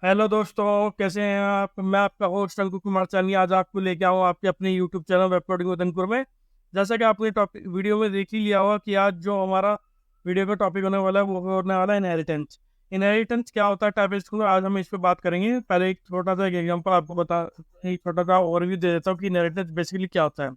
Hello दोस्तों, कैसे हैं आप। मैं आपका होस्ट अंकुर कुमार चांदी आज आपको लेके आऊँ आपके अपने YouTube channel web coding Udaipur में। जैसा कि आपने टॉपिक वीडियो में देख ही लिया होगा कि आज जो हमारा वीडियो का टॉपिक होने वाला है वो होने वाला है इनहेरिटेंस। इनहेरिटेंस क्या होता है टाइप स्कूल, आज हम इस पर बात करेंगे। पहले एक छोटा सा एक एग्जाम्पल आपको एक छोटा सा ओवरव्यू दे देता हूँ कि इनहेरिटेंस बेसिकली क्या होता है।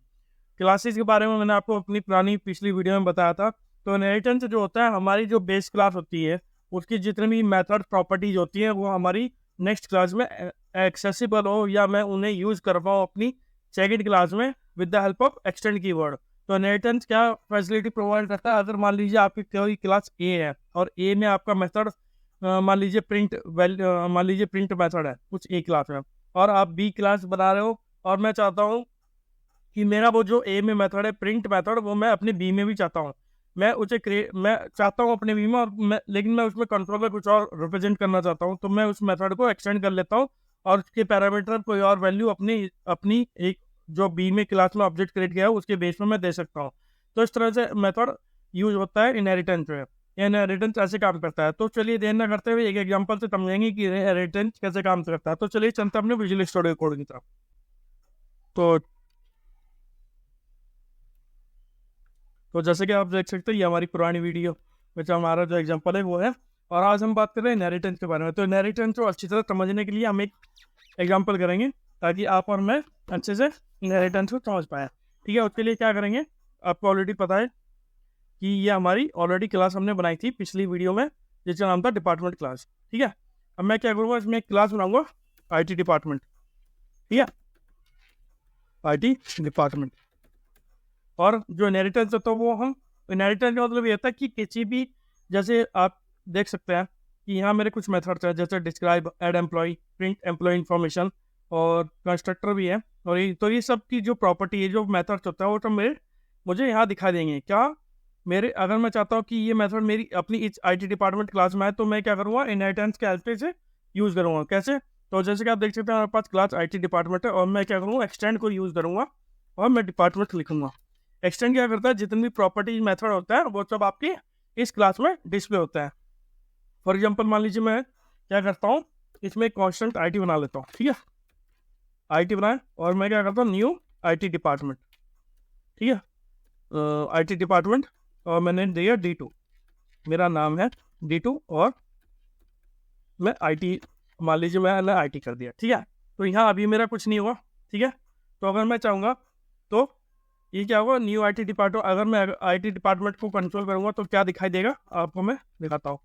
क्लासेस के बारे में मैंने आपको अपनी पुरानी पिछली वीडियो में बताया था। तो इनहेरिटेंस जो होता है, हमारी जो बेस क्लास होती है उसकी जितनी भी मेथड प्रॉपर्टीज होती हैं वो हमारी नेक्स्ट क्लास में एक्सेसिबल हो या मैं उन्हें यूज कर पाऊँ अपनी सेकंड क्लास में with the help of extend keyword. तो इनहेरिटेंस क्या फैसिलिटी प्रोवाइड करता है। अगर मान लीजिए आपकी कोई क्लास ए है और ए में आपका मेथड मान लीजिए प्रिंट मेथड है कुछ ए क्लास में, और आप बी क्लास बना रहे हो और मैं चाहता हूँ कि मेरा वो जो ए में मेथड है प्रिंट मेथड वो मैं अपने बी में भी चाहता हूँ। मैं चाहता हूँ अपने बी में, लेकिन मैं उसमें कंट्रोल में कुछ और रिप्रेजेंट करना चाहता हूँ। तो मैं उस मेथड को एक्सटेंड कर लेता हूँ और उसके पैरामीटर कोई और वैल्यू अपनी अपनी एक जो बी में क्लास में ऑब्जेक्ट क्रिएट किया है उसके बेस में मैं दे सकता हूँ। तो इस तरह से मेथड यूज होता है इनहेरिटेंस जो है। इनहेरिटेंस ऐसे काम करता है। तो चलिए देर न करते हुए एक एग्जाम्पल से समझेंगे कि इनहेरिटेंस कैसे काम करता है। तो चलिए चलते हैं अपने विजुअल स्टूडियो कोड की तरफ। तो तो जैसे कि आप देख सकते हैं ये हमारी पुरानी वीडियो में जो हमारा जो एग्जांपल है वो है, और आज हम बात कर रहे हैं इनहेरिटेंस के बारे में। तो इनहेरिटेंस को अच्छी तरह समझने के लिए हम एक एग्जांपल करेंगे ताकि आप और मैं अच्छे से इनहेरिटेंस को समझ पाए। ठीक है, उसके लिए क्या करेंगे, आपको ऑलरेडी पता है कि ये हमारी ऑलरेडी क्लास हमने बनाई थी पिछली वीडियो में जिसका नाम था डिपार्टमेंट क्लास। ठीक है, अब मैं क्या करूँगा, इसमें एक क्लास बनाऊंगा IT डिपार्टमेंट। ठीक है, IT डिपार्टमेंट। और जो इनहेरिटेंस होता है वो हम इनहेरिटेंस का मतलब ये होता है कि किसी भी, जैसे आप देख सकते हैं कि यहाँ मेरे कुछ मेथड्स हैं जैसे describe, add employ, print employ information और कंस्ट्रक्टर भी है। और ये सब की जो प्रॉपर्टी है जो मेथड्स होता है वो सब मुझे यहाँ दिखा देंगे। क्या मेरे अगर मैं चाहता हूँ कि ये मेथड मेरी अपनी इस IT डिपार्टमेंट क्लास में है तो मैं क्या करूँगा, इनहेरिटेंस के हेल्प से यूज़ करूँगा। कैसे, तो जैसे कि आप देख सकते हैं हमारे पास क्लास IT डिपार्टमेंट है और मैं क्या करूँगा, एक्सटेंड को यूज़ करूँगा और मैं डिपार्टमेंट लिखूंगा। एक्सटेंड क्या करता है, जितनी भी प्रॉपर्टीज मेथड होता है वो सब आपकी इस क्लास में डिस्प्ले होता है। फॉर एग्जांपल मान लीजिए मैं क्या करता हूँ, इसमें कॉन्स्टेंट IT बना लेता हूँ। ठीक है, IT बनाए और मैं क्या करता हूँ, न्यू IT डिपार्टमेंट। ठीक है, IT डिपार्टमेंट और मैंने दिया D2, मेरा नाम है D2 और मैं IT, मान लीजिए मैंने IT कर दिया। ठीक है, तो यहाँ अभी मेरा कुछ नहीं हुआ। ठीक है, तो अगर मैं चाहूँगा तो ये क्या होगा, न्यू IT डिपार्टमेंट। अगर मैं IT डिपार्टमेंट को कंट्रोल करूंगा तो क्या दिखाई देगा आपको मैं दिखाता हूँ।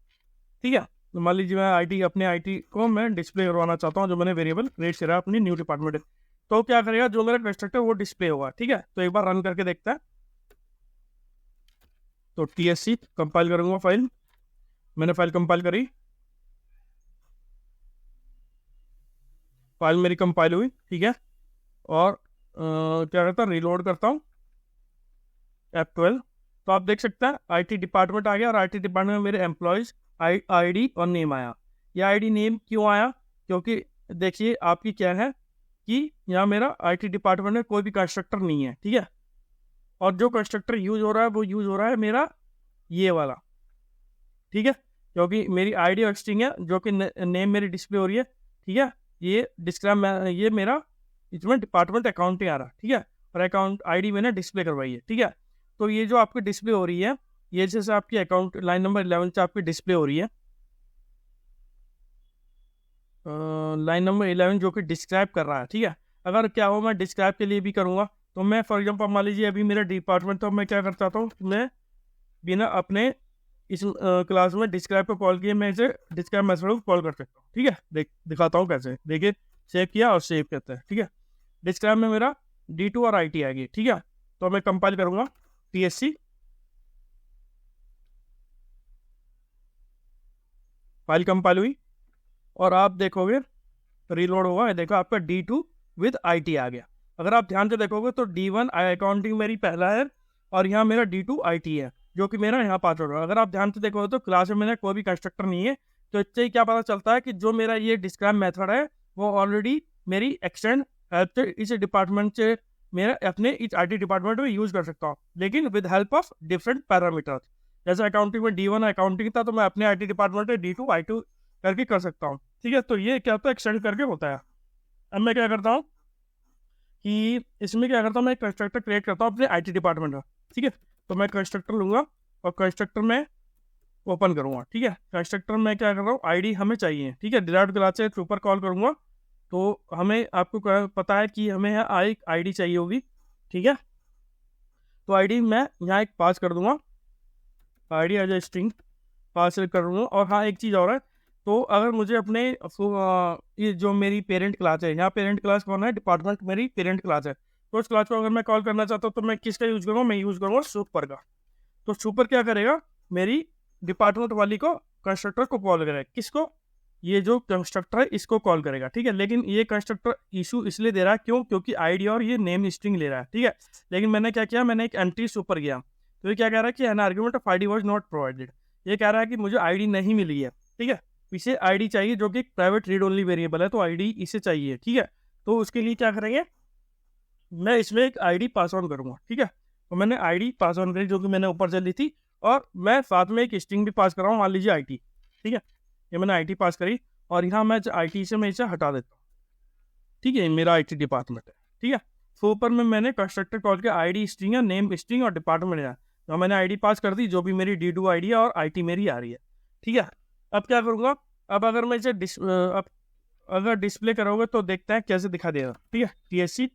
ठीक है, तो मान लीजिए मैं अपने IT को मैं डिस्प्ले करवाना चाहता हूँ जो मैंने वेरिएबल क्रिएट करा अपनी न्यू डिपार्टमेंट। तो क्या करेगा, जो मेरा कंस्ट्रक्टर वो डिस्प्ले होगा। ठीक है, तो एक बार रन करके देखते हैं। तो TSC कंपाइल करूंगा फाइल, मैंने फाइल कंपाइल करी, फाइल मेरी कंपाइल हुई। ठीक है, और क्या करता हूँ, रिलोड करता हूँ F12। तो आप देख सकते हैं IT डिपार्टमेंट आ गया और IT डिपार्टमेंट में मेरे एम्प्लॉयज ID और नेम आया। ये ID नेम क्यों आया, क्योंकि देखिए आपकी क्या है कि यहाँ मेरा IT डिपार्टमेंट में कोई भी कंस्ट्रक्टर नहीं है। ठीक है, और जो कंस्ट्रक्टर यूज हो रहा है वो यूज हो रहा है मेरा ये वाला। ठीक है, क्योंकि मेरी ID और स्ट्रिंग है जो कि नेम मेरी डिस्प्ले हो रही है। ठीक है, ये डिस्क्राइब ये मेरा इसमें डिपार्टमेंट अकाउंटिंग आ रहा है। ठीक है, और अकाउंट ID मैंने डिस्प्ले करवाई है। ठीक है, तो ये जो आपकी डिस्प्ले हो रही है ये जैसे आपकी अकाउंट लाइन नंबर 11 से आपकी डिस्प्ले हो रही है, लाइन नंबर 11 जो कि डिस्क्राइब कर रहा है। ठीक है, अगर क्या हो मैं डिस्क्राइब के लिए भी करूँगा तो मैं फॉर एग्जाम्पल मान लीजिए अभी मेरा डिपार्टमेंट, तो मैं क्या कर चाहता हूँ, मैं बिना अपने इस क्लास में डिस्क्राइब को कॉल किए मैं इसे डिस्क्राइब मेथड को कॉल कर सकता हूँ। ठीक है, दिखाता हूँ कैसे। देखिए सेव किया और सेव करता है। ठीक है, डिस्क्राइब में मेरा D2 और IT आएगी। ठीक है, तो मैं कंपाइल करूँगा TSC, फाइल कंपाइल हुई और आप देखोगे रीलोड होगा, देखो आपका D2 विद IT आ गया। अगर आप ध्यान से देखोगे तो D1 अकाउंटिंग मेरी पहला है और यहाँ मेरा D2 IT है जो कि मेरा यहाँ पास हो रहा है। अगर आप ध्यान से देखोगे तो क्लास में मेरा कोई भी कंस्ट्रक्टर नहीं है। तो इससे ही क्या पता चलता है कि जो मेरा ये डिस्क्राइब मेथड है वो ऑलरेडी मेरी एक्सटेंड हेल्प से इस डिपार्टमेंट से मेरा अपने इस IT डिपार्टमेंट में यूज कर सकता हूँ, लेकिन with help of different parameters. जैसे अकाउंटिंग में D1 अकाउंटिंग था तो मैं अपने IT डिपार्टमेंट में D2 करके कर सकता हूँ। ठीक है, तो ये क्या होता है, एक्सटेंड करके होता है। अब मैं क्या करता हूँ कि इसमें क्या करता हूँ, मैं कंस्ट्रक्टर क्रिएट करता हूँ अपने IT डिपार्टमेंट का। ठीक है, तो मैं कंस्ट्रक्टर लूँगा और कंस्ट्रक्टर में ओपन करूँगा। ठीक है, कंस्ट्रक्टर में क्या कर रहा हूँ, ID हमें चाहिए। ठीक है, डिराइव्ड क्लास से ऊपर कॉल करूँगा तो हमें आपको पता है कि हमें यहाँ एक ID चाहिए होगी। ठीक है, तो ID मैं यहाँ एक पास कर दूंगा, ID as a string pass कर दूंगा। और हाँ, एक चीज़ और है, तो अगर मुझे अपने ये जो मेरी पेरेंट क्लास है, यहाँ पेरेंट क्लास कौन है, डिपार्टमेंट मेरी पेरेंट क्लास है, तो उस क्लास को अगर मैं कॉल करना चाहता हूँ तो मैं किसका यूज़ करूँगा, मैं यूज़ करूँगा सुपर का। तो सुपर क्या करेगा, मेरी डिपार्टमेंट वाली को, कंस्ट्रक्टर को कॉल करेगा। किसको, ये जो कंस्ट्रक्टर है इसको कॉल करेगा। ठीक है, लेकिन ये कंस्ट्रक्टर इशू इसलिए दे रहा है, क्यों, क्योंकि आईडी और ये नेम स्ट्रिंग ले रहा है। ठीक है, लेकिन मैंने क्या किया, मैंने एक एंट्री सुपर किया, तो ये क्या कह रहा है कि an argument of ID was not provided. ये कह रहा है कि मुझे आईडी नहीं मिली है। ठीक है, इसे आईडी चाहिए जो कि प्राइवेट रीड ओनली वेरिएबल है, तो आईडी इसे चाहिए। ठीक है, तो उसके लिए क्या करेंगे, मैं इसमें एक आईडी पास ऑन करूंगा। ठीक है, तो मैंने आईडी पास ऑन करी जो कि मैंने ऊपर से ली थी, और मैं साथ में एक स्ट्रिंग भी पास कर रहा हूँ, मान लीजिए IT। ठीक है, ये मैंने IT पास करी और यहाँ मैं IT से मैं इसे हटा देता हूँ। ठीक है, मेरा IT डिपार्टमेंट है। ठीक है, तो ऊपर में मैंने कंस्ट्रक्टर कॉल के ID स्ट्रिंग है, नेम स्ट्रिंग और डिपार्टमेंट है, तो मैंने ID पास कर दी, जो भी मेरी D2 ID है और IT मेरी आ रही है। ठीक है, अब क्या करूँगा, अब अगर मैं इसे अब अगर डिस्प्ले करोगे तो देखते हैं कैसे दिखा देगा। ठीक है, TSC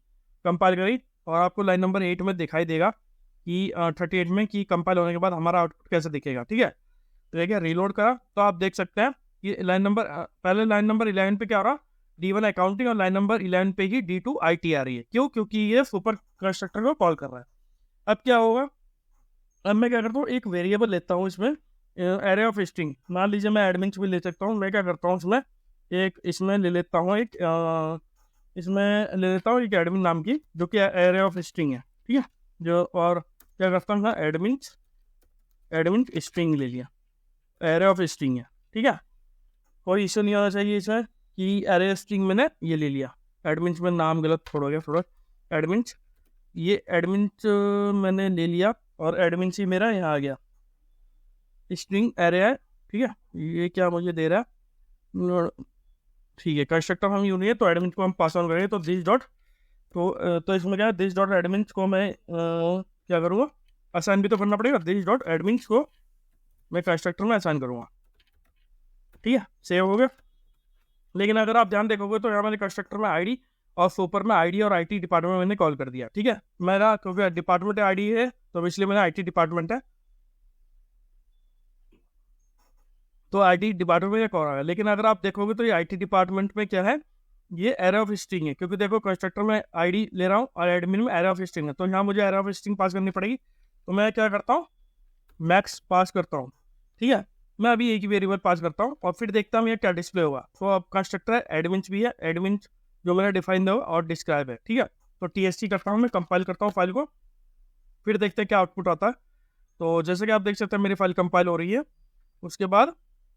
कंपाइल करी और आपको लाइन नंबर 8 में दिखाई देगा कि 38 में कि कंपाइल होने के बाद हमारा आउटपुट कैसे दिखेगा। ठीक है, तो देखिए रीलोड करा तो आप देख सकते हैं कि लाइन नंबर पहले लाइन नंबर 11 पे क्या हो रहा, D1 अकाउंटिंग, और लाइन नंबर 11 पे ही D2 IT आ रही है। क्यों, क्योंकि ये सुपर कंस्ट्रक्टर को कॉल कर रहा है। अब क्या होगा, अब मैं क्या करता हूँ, एक वेरिएबल लेता हूँ इसमें, एरे ऑफ स्ट्रिंग, मान लीजिए मैं एडमिन भी ले सकता हूँ। मैं क्या करता हूँ, इसमें ले लेता हूँ इसमें ले लेता हूँ एक एडमिन नाम की, जो कि एरे ऑफ स्ट्रिंग है। ठीक है, जो, और क्या करता हूँ, एडमिन स्ट्रिंग ले लिया, एरे ऑफ स्ट्रिंग है। ठीक है, कोई इशू नहीं होना चाहिए इसमें कि एरे स्ट्रिंग मैंने ये ले लिया, एडमिन में नाम गलत थोड़ा गया, थोड़ा एडमिन, ये एडमिन मैंने ले लिया और एडमिन से मेरा यहाँ आ गया स्ट्रिंग एरे है। ठीक है, ये क्या मुझे दे रहा है, ठीक है, कंस्ट्रक्टर हम यूज नहीं है, तो एडमिन को हम पास ऑन करेंगे, तो दिस डॉट, तो इसमें क्या है, दिस डॉट एडमिन को मैं क्या करूँगा, असाइन भी तो करना पड़ेगा, दिस डॉट एडमिन को मैं कंस्ट्रक्टर में असाइन करूँगा। ठीक है, सेव हो गया। लेकिन अगर आप ध्यान देखोगे तो यहाँ मैंने कंस्ट्रक्टर में ID और सुपर में ID और IT डिपार्टमेंट में मैंने कॉल कर दिया। ठीक है, मेरा क्योंकि डिपार्टमेंट ID है तो इसलिए मैंने IT डिपार्टमेंट है, तो IT डिपार्टमेंट में कॉल आया। लेकिन अगर आप देखोगे तो ये IT डिपार्टमेंट में क्या है, ये एरे ऑफ स्ट्रिंग है, क्योंकि देखो कंस्ट्रक्टर में ID ले रहा हूँ और एडमिन में एरे ऑफ स्ट्रिंग है, तो यहाँ मुझे एरे ऑफ स्ट्रिंग पास करनी पड़ेगी। तो मैं क्या करता हूँ, मैक्स पास करता हूँ। ठीक है, मैं अभी एक ही वेरिएबल पास करता हूँ और फिर देखता हूँ ये क्या डिस्प्ले होगा। तो अब कंस्ट्रक्टर है, एडमिन भी है, एडमिन जो मैंने डिफाइन दिया और डिस्क्राइब है। ठीक है, तो TSC करता हूँ, मैं कंपाइल करता हूँ फाइल को, फिर देखते हैं क्या आउटपुट आता है। तो जैसे कि आप देख सकते हैं मेरी फाइल कंपाइल हो रही है। उसके बाद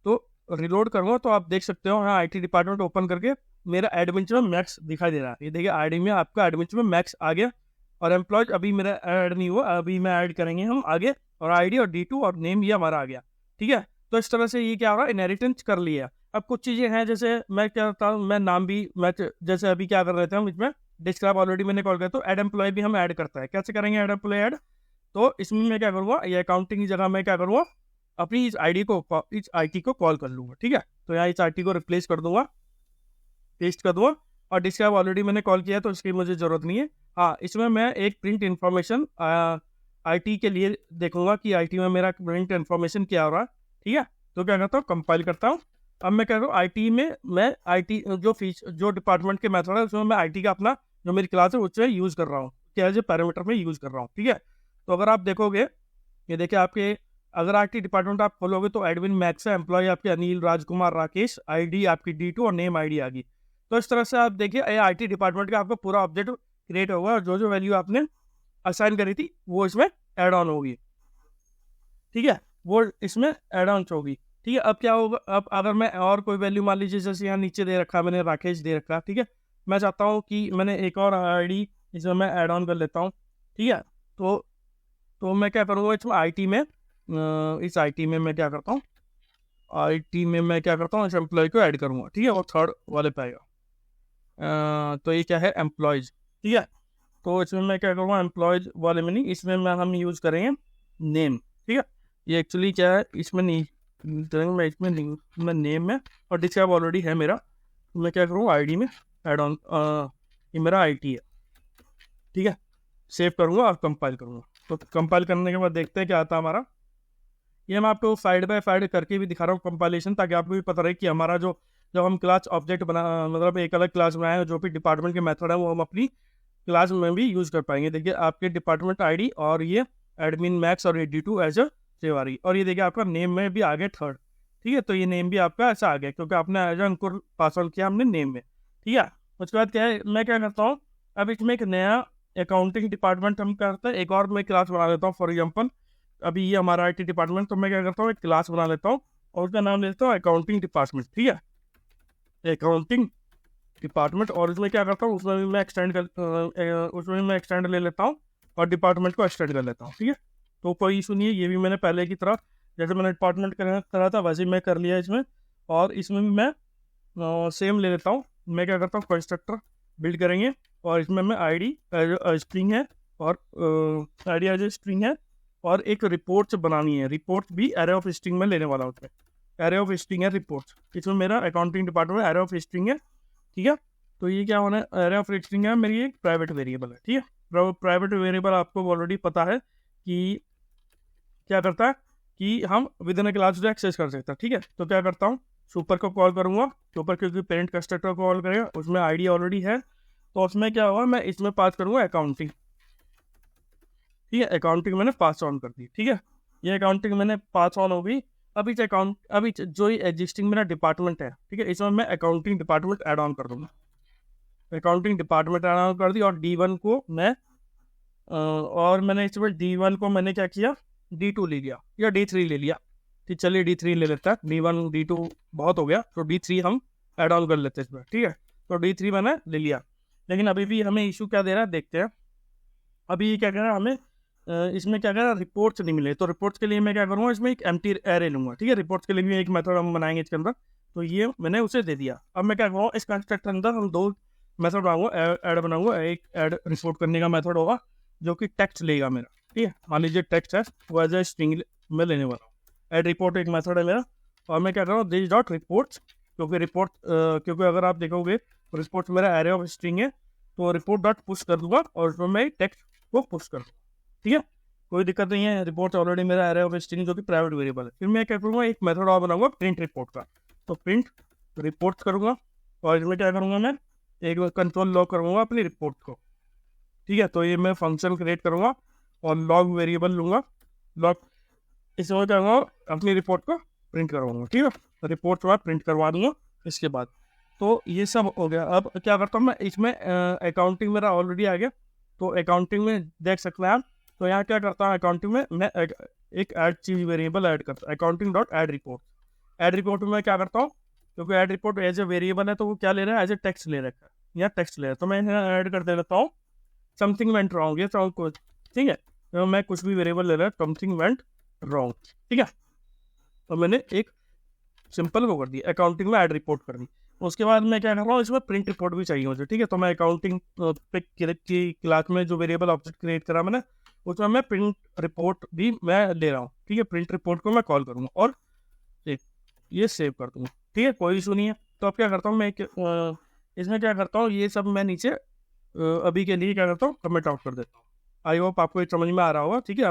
तो रिलोड करूँगा तो आप देख सकते हो यहाँ IT डिपार्टमेंट ओपन करके मेरा एडमिन में मैक्स दिखाई दे रहा है। ये देखिए ID में आपका एडमिन में मैक्स आ गया, और एम्प्लॉयज अभी मेरा ऐड नहीं हुआ, अभी मैं ऐड करेंगे हम आगे, और ID और D2 और नेम ये हमारा आ गया। ठीक है, तो इस तरह से ये क्या हो रहा है, इनहेरिटेंस कर लिया। अब कुछ चीज़ें हैं, जैसे मैं क्या करता हूँ, मैं नाम भी मैं जैसे अभी क्या कर रहे थे हम इसमें डिस्क्राइब ऑलरेडी मैंने कॉल किया, तो एड एम्प्लॉय भी हम ऐड करता है। कैसे करेंगे एड एम्प्लॉय ऐड, तो इसमें मैं क्या करूँगा, ये अकाउंटिंग की जगह मैं क्या करूँगा, अपनी इस IT को कॉल कर लूँगा। ठीक है, तो यहाँ इस IT को रिप्लेस कर दूंगा, पेस्ट कर दूंगा, और डिस्क्राइब ऑलरेडी मैंने कॉल किया है तो इसकी मुझे ज़रूरत नहीं है। हाँ, इसमें मैं एक प्रिंट इन्फॉर्मेशन IT के लिए देखूंगा कि IT में मेरा प्रिंट इन्फॉर्मेशन क्या हो रहा है। ठीक है, तो क्या करता हूँ, कंपाइल करता हूँ। अब मैं कह रहा हूँ IT में मैं IT जो डिपार्टमेंट के मेथड है उसमें मैं IT का अपना जो मेरी क्लास है उससे यूज़ कर रहा हूँ, क्या एज ए पैरामीटर में यूज़ कर रहा हूँ। ठीक है, तो अगर आप देखोगे, ये देखिए आपके अगर IT डिपार्टमेंट आप खोलोगे तो एडमिन मैक्स है, एम्प्लॉय आपके अनिल, राजकुमार, राकेश, ID आपकी D2 और नेम ID आ गई। तो इस तरह से आप देखिए IT डिपार्टमेंट का आपका पूरा ऑब्जेक्ट क्रिएट होगा, और जो वैल्यू आपने असाइन करी थी वो इसमें एड ऑन होगी। ठीक है, वो इसमें एड ऑन होगी। ठीक है, अब क्या होगा, अब अगर मैं और कोई वैल्यू मान लीजिए जैसे यहाँ नीचे दे रखा है मैंने राकेश दे रखा है। ठीक है, मैं चाहता हूँ कि मैंने एक और ID इसमें मैं एड ऑन कर लेता हूँ। ठीक है, तो मैं क्या करूँगा, इसमें IT में इस IT में मैं क्या करता हूँ, IT में मैं क्या करता हूँ, इस एम्प्लॉय को ऐड करूँगा, ठीक है, और थर्ड वाले पे आएगा। तो ये क्या है, एम्प्लॉयज, ठीक है। तो इसमें मैं क्या करूँगा, एम्प्लॉयज वाले में नहीं, इसमें हम यूज़ करेंगे नेम, ठीक है। ये एक्चुअली क्या है, इसमें नहीं मैं इसमें नहीं, मैं नेम में, और डिस्क्राइब ऑलरेडी है मेरा, तो मैं क्या करूँगा ID में ऐड ऑन, ये मेरा IT है, ठीक है। सेव करूँगा और कंपाइल करूँगा। तो कंपाइल करने के बाद देखते हैं क्या आता है हमारा। ये मैं आपको साइड बाय साइड करके भी दिखा रहा हूँ कंपाइलेशन, ताकि आपको भी पता रहे कि हमारा जो जब हम क्लास ऑब्जेक्ट बना, मतलब एक अलग क्लास बनाए, जो भी डिपार्टमेंट के मेथड है वो हम अपनी क्लास में भी यूज़ कर पाएंगे। देखिए आपके डिपार्टमेंट ID और ये एडमिन मैक्स और D2 एज अ सेव आ रही, और ये देखिए आपका नेम में भी आ गया थर्ड, ठीक है। तो ये नेम भी आपका ऐसा आ गया, क्योंकि आपने एज अंकुर पास ऑन किया हमने नेम में, ठीक है। उसके बाद क्या है, मैं क्या करता हूँ, अब इसमें एक नया अकाउंटिंग डिपार्टमेंट हम करते हैं, एक और मैं क्लास बना लेता हूँ। फॉर एग्जाम्पल अभी ये हमारा IT डिपार्टमेंट, तो मैं क्या करता हूँ, एक क्लास बना लेता हूँ और उसका नाम लेता हूँ अकाउंटिंग डिपार्टमेंट, ठीक है, अकाउंटिंग डिपार्टमेंट। और उसमें क्या करता हूँ, उसमें मैं एक्सटेंड ले लेता हूँ और डिपार्टमेंट को एक्सटेंड कर लेता हूँ, ठीक है। तो कोई इशू नहीं है, ये भी मैंने पहले की तरह जैसे मैंने डिपार्टमेंट करा था वैसे ही मैं कर लिया इसमें। और इसमें भी मैं सेम ले लेता हूँ, मैं क्या करता हूँ, कंस्ट्रक्टर बिल्ड करेंगे, और इसमें मैं ID स्ट्रिंग है, और ID एज स्ट्रिंग है, और एक रिपोर्ट बनानी है, रिपोर्ट भी एरे ऑफ स्ट्रिंग में लेने वाला हूँ। उसमें एरे ऑफ स्ट्रिंग है रिपोर्ट, इसमें मेरा accounting department array of string है, ठीक है। तो ये क्या होना है, एरे ऑफ स्ट्रिंग है मेरी एक प्राइवेट वेरिएबल है, ठीक है। प्राइवेट वेरिएबल आपको ऑलरेडी पता है कि क्या करता है, कि हम विद इन क्लास जो एक्सेस कर सकते हैं, ठीक है। तो क्या करता हूँ, सुपर को कॉल करूँगा, सुपर क्योंकि पेरेंट कंस्ट्रक्टर को कॉल करेगा, उसमें ID ऑलरेडी है, तो उसमें क्या होगा, मैं इसमें पास करूँगा अकाउंटिंग, ठीक है। अकाउंटिंग मैंने पास ऑन कर दी, ठीक है। ये अकाउंटिंग मैंने पास ऑन हो गई। अभी जो ये एग्जिस्टिंग मेरा डिपार्टमेंट है, ठीक है, इसमें मैं अकाउंटिंग डिपार्टमेंट ऐड ऑन कर दूँगा। अकाउंटिंग डिपार्टमेंट ऐड ऑन कर दी, और D1 को मैं और मैंने इसमें D1 को मैंने क्या किया, D2 ले लिया या D3 ले लिया, ठीक, चलिए D3 ले लेता है, D1 D2 बहुत हो गया, तो D3 हम ऐड ऑन कर लेते हैं इसमें, ठीक है। तो D3 मैंने ले लिया, लेकिन अभी भी हमें इशू क्या दे रहा है, देखते हैं। अभी ये क्या कह रहा है, हमें इसमें क्या कह रहा है, रिपोर्ट्स नहीं मिले। तो रिपोर्ट्स के लिए मैं क्या करूँगा, इसमें एक एम्प्टी एरे लूँगा, ठीक है। रिपोर्ट्स के लिए भी एक मेथड हम बनाएंगे इसके अंदर, तो ये मैंने उसे दे दिया। अब मैं क्या करूँगा, इस कंस्ट्रक्टर अंदर हम दो मेथड बनाऊंगा, ऐड बनाऊंगा। एक ऐड रिपोर्ट करने का मेथड होगा जो कि टेक्स्ट लेगा मेरा, ठीक है। मान लीजिए टेक्स्ट है, वो एज ए स्ट्रिंग में लेने वाला हूँ। ऐड रिपोर्ट एक मेथड है मेरा, और मैं क्या कर रहा हूँ, दिस डॉट रिपोर्ट्स, क्योंकि अगर आप देखोगे रिपोर्ट मेरा एरे ऑफ स्ट्रिंग है, तो रिपोर्ट डॉट पुश कर दूंगा और उसमें मैं टेक्स्ट को पुश कर दूंगा, ठीक है। कोई दिक्कत नहीं है, रिपोर्ट ऑलरेडी मेरा एरे ऑफ स्ट्रिंग जो कि प्राइवेट वेरिएबल है। फिर मैं क्या करूँगा, एक मेथड और बनाऊंगा प्रिंट रिपोर्ट का, तो प्रिंट रिपोर्ट करूँगा, और इसमें क्या करूँगा, मैं एक कंट्रोल लॉग करूँगा अपनी रिपोर्ट को, ठीक है। तो ये मैं फंक्शन क्रिएट करूँगा और लॉग वेरिएबल लूँगा, लॉग इसमें क्या करूँगा, अपनी रिपोर्ट को प्रिंट करवाऊँगा, ठीक है। रिपोर्ट बाद प्रिंट करवा दूँगा इसके बाद। तो ये सब हो गया। अब क्या करता हूँ मैं, इसमें अकाउंटिंग मेरा ऑलरेडी आ गया, तो अकाउंटिंग में देख सकते हैं आप। तो यहाँ क्या करता हूँ, अकाउंटिंग में मैं एक ऐड चीज वेरिएबल ऐड करता हूँ, accounting dot add report. Add report में मैं क्या करता हूँ, क्योंकि add report as a variable है, तो वो क्या ले रहा है, एज ए टेक्स्ट ले रखा है या टेक्स्ट ले रहा है। तो मैं यहाँ ऐड कर दे लेता हूँ समथिंग वेंट रॉन्ग, ये कुछ, ठीक है। तो मैं कुछ भी वेरिएबल ले रहा है, समथिंग वेंट रॉन्ग, ठीक है। तो मैंने एक सिंपल वो कर दी, अकाउंटिंग में ऐड रिपोर्ट कर दी। उसके बाद मैं क्या कर रहा हूँ, इसमें प्रिंट रिपोर्ट भी चाहिए मुझे, ठीक है। तो मैं अकाउंटिंग की क्लास में जो वेरिएबल ऑब्जेक्ट क्रिएट करा मैंने, उसमें मैं प्रिंट रिपोर्ट भी मैं ले रहा हूँ, ठीक है। प्रिंट रिपोर्ट को मैं कॉल करूँगा और ये सेव कर दूँगा, ठीक है, कोई इशू नहीं है। तो अब क्या करता हूँ मैं, इसमें क्या करता हूँ, ये सब मैं नीचे अभी के लिए क्या करता हूँ, कमेंट आउट कर देता हूँ। आई होप आपको ये समझ में आ रहा होगा, ठीक है।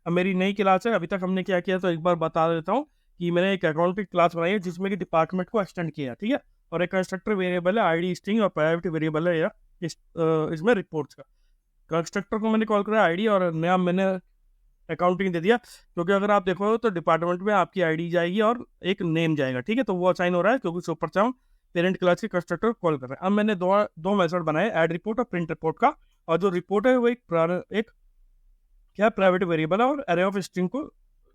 अब मेरी नई क्लास है, अभी तक हमने क्या किया तो एक बार बता देता हूँ कि मैंने एक अकाउंटिंग क्लास बनाई है जिसमें कि डिपार्टमेंट को एक्सटेंड किया, ठीक है। और एक कंस्ट्रक्टर वेरिएबल है ID स्ट्रिंग, और प्राइवेट वेरिएबल है या इसमें रिपोर्ट्स का। कंस्ट्रक्टर को मैंने कॉल करा ID, और नया मैंने अकाउंटिंग दे दिया, क्योंकि अगर आप देखो तो डिपार्टमेंट में आपकी ID जाएगी और एक नेम जाएगा, ठीक है। तो वो असाइन हो रहा है क्योंकि सुपर से हम पेरेंट क्लास के कंस्ट्रक्टर को कॉल कर रहे हैं। अब मैंने दो मेथड बनाए, ऐड रिपोर्ट और प्रिंट रिपोर्ट का। और जो रिपोर्ट है वो एक क्या प्राइवेट वेरिएबल है और एरे ऑफ स्ट्रिंग को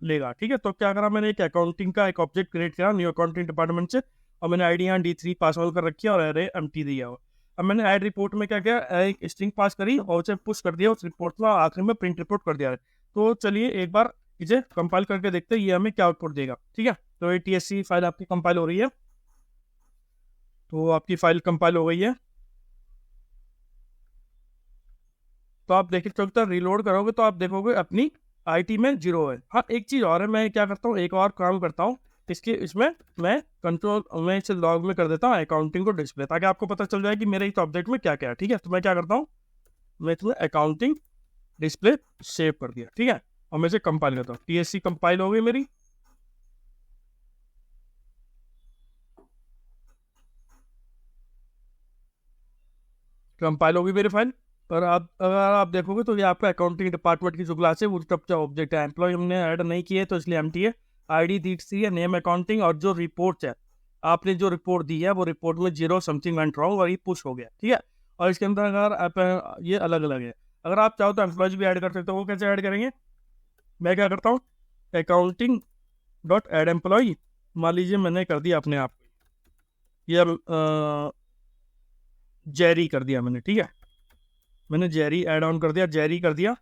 लेगा, ठीक है। तो क्या करा, मैंने एक अकाउंटिंग का एक ऑब्जेक्ट क्रिएट किया न्यू अकाउंटिंग डिपार्टमेंट से, और मैंने ID यहाँ D3 पास ऑन कर रखी है और एरे एम्प्टी दिया हुआ। अब मैंने ऐड रिपोर्ट में क्या किया, एक स्ट्रिंग पास करी और उसे पुश कर दिया उस रिपोर्ट को, आखिर में प्रिंट रिपोर्ट कर दिया है। तो चलिए एक बार इसे कंपाइल करके देखते हैं ये हमें क्या आउटपुट देगा, ठीक है। तो ये TSC फाइल आपकी कंपाइल हो रही है। तो आपकी फाइल कंपाइल हो गई है। तो आप देख सकते हो, रीलोड करोगे तो आप देखोगे अपनी IT में 0 है। हाँ, एक चीज़ और है, मैं क्या करता हूँ, एक और काम करता हूँ इसमें मैं कंट्रोल में इसे लॉग में कर देता हूँ अकाउंटिंग को डिस्प्ले, ताकि आपको पता चल जाए कि मेरे इस ऑब्जेक्ट में क्या क्या है। ठीक है, तो मैं क्या करता हूँ, मैं इसमें अकाउंटिंग डिस्प्ले सेव कर दिया। ठीक है, और मैं इसे कंपाइल करता हूँ। TSC कंपाइल हो गई मेरी। कंपाइल होगी मेरी फाइल। पर आप अगर आप देखोगे तो ये आपका अकाउंटिंग डिपार्टमेंट की जो क्लास है वो सब ऑब्जेक्ट है। एम्प्लॉय हमने ऐड नहीं किए तो इसलिए एम्प्टी है। ID DTC है, नेम अकाउंटिंग, और जो रिपोर्ट है आपने जो रिपोर्ट दी है वो रिपोर्ट में 0 समथिंग वेंट रॉन्ग और ये पुश हो गया। ठीक है, और इसके अंदर अगर आप ये अलग अलग है, अगर आप चाहो तो एम्प्लॉयज भी ऐड कर सकते हो। वो कैसे ऐड करेंगे, मैं क्या करता हूँ, अकाउंटिंग डॉट एड एम्प्लॉय, मान लीजिए मैंने कर दिया अपने आप ये जेरी कर दिया मैंने। ठीक है, मैंने जेरी ऐड ऑन कर दिया, जेरी कर दिया,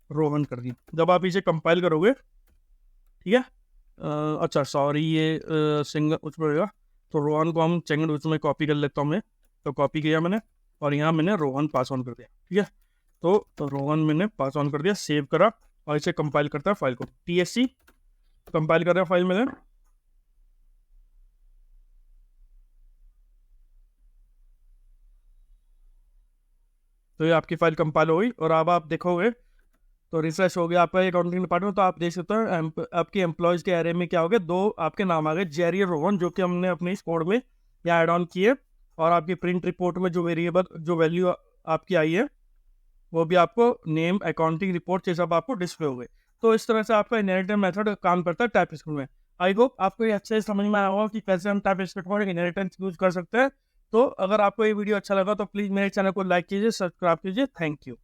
रोहन कर दिया। जब आप इसे कंपाइल करोगे, ठीक है, अच्छा सॉरी ये सिंगल उसमें रहेगा, तो रोहन को हम सेकंड उसमें कॉपी कर लेता हूँ मैं। तो कॉपी किया मैंने और यहाँ मैंने रोहन पास ऑन कर दिया। ठीक है, तो रोहन मैंने पास ऑन कर दिया, सेव करा और इसे कंपाइल करता है फाइल को। TSC कंपाइल कर रहा है फाइल मैंने। तो ये आपकी फाइल कंपाइल हो गई और अब आप देखोगे तो रिफ्रेश हो गया आपका अकाउंटिंग डिपार्टमेंट। तो आप देख सकते हो आपके एम्प्लॉयज के एरे में क्या हो गया, 2 आपके नाम आ गए, जेरी और रोहन, जो कि हमने अपने इस कोड में यहाँ एड ऑन किए। और आपकी प्रिंट रिपोर्ट में जो वेरिएबल जो वैल्यू आपकी आई है वो भी आपको नेम अकाउंटिंग रिपोर्ट ये सब आपको डिस्प्ले हो गए। तो इस तरह से आपका इनहेरिटेंस मेथड काम करता है टाइपस्क्रिप्ट में। आई होप आपको ये अच्छे से समझ में आया होगा कि कैसे हम टाइपस्क्रिप्ट में इनहेरिटेंस यूज कर सकते हैं। तो अगर आपको ये वीडियो अच्छा लगा तो प्लीज़ मेरे चैनल को लाइक कीजिए, सब्सक्राइब कीजिए। Thank you.